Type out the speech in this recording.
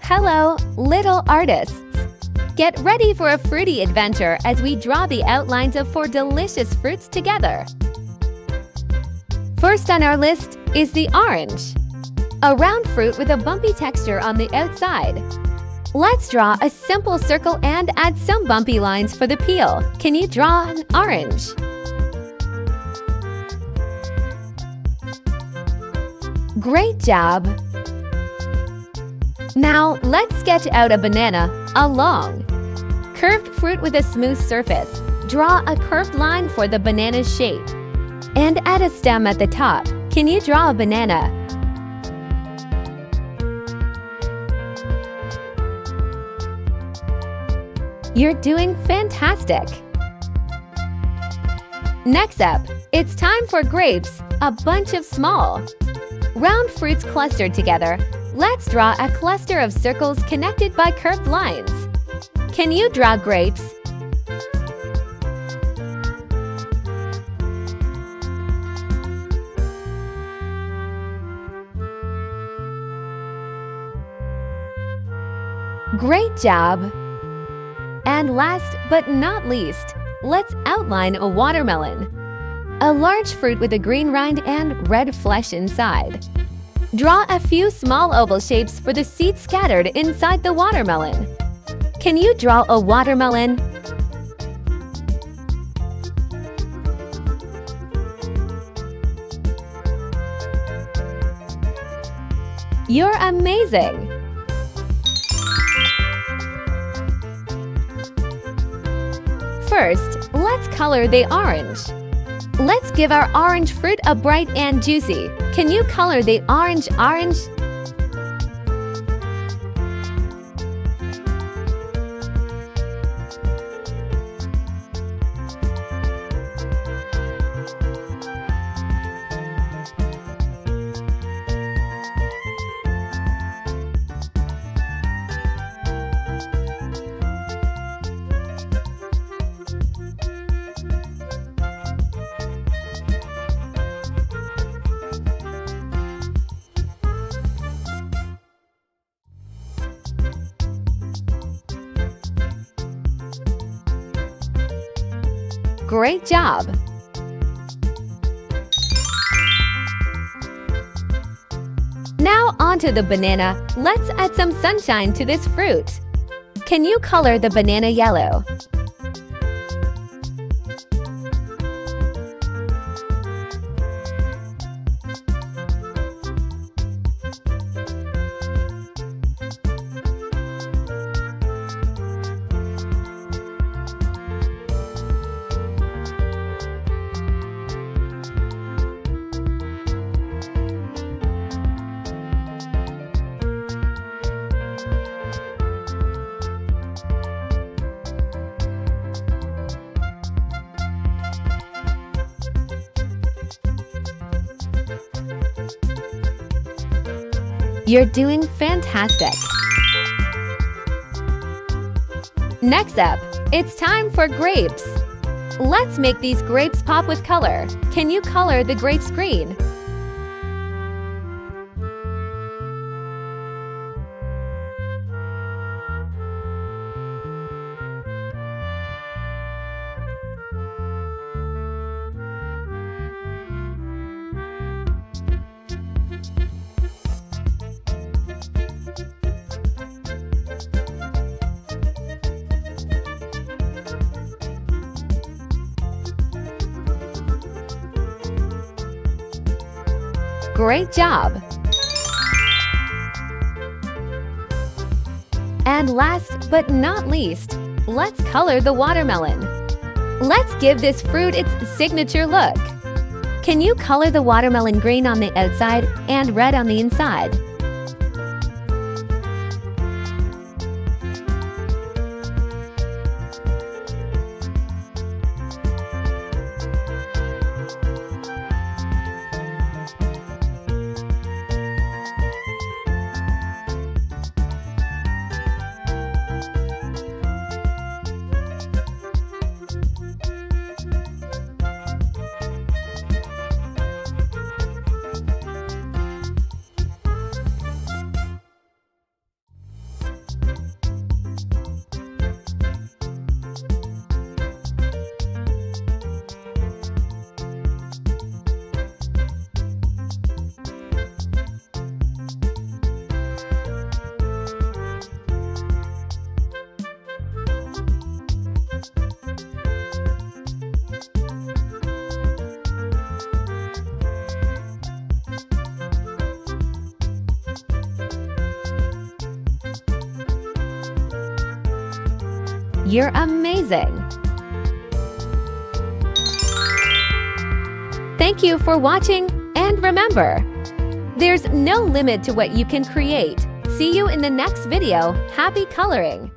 Hello, little artists! Get ready for a fruity adventure as we draw the outlines of 4 delicious fruits together. First on our list is the orange, a round fruit with a bumpy texture on the outside. Let's draw a simple circle and add some bumpy lines for the peel. Can you draw an orange? Great job! Now, let's sketch out a banana, a long, curved fruit with a smooth surface. Draw a curved line for the banana's shape and add a stem at the top. Can you draw a banana? You're doing fantastic! Next up, it's time for grapes, a bunch of small, round fruits clustered together. Let's draw a cluster of circles connected by curved lines. Can you draw grapes? Great job! And last but not least, let's outline a watermelon, a large fruit with a green rind and red flesh inside. Draw a few small oval shapes for the seeds scattered inside the watermelon. Can you draw a watermelon? You're amazing! First, let's color the orange. Let's give our orange fruit a bright and juicy. Can you color the orange orange? Great job! Now onto the banana. Let's add some sunshine to this fruit. Can you color the banana yellow? You're doing fantastic! Next up, it's time for grapes. Let's make these grapes pop with color. Can you color the grapes green? Great job! And last but not least, let's color the watermelon. Let's give this fruit its signature look. Can you color the watermelon green on the outside and red on the inside? You're amazing! Thank you for watching, and remember, there's no limit to what you can create. See you in the next video. Happy coloring!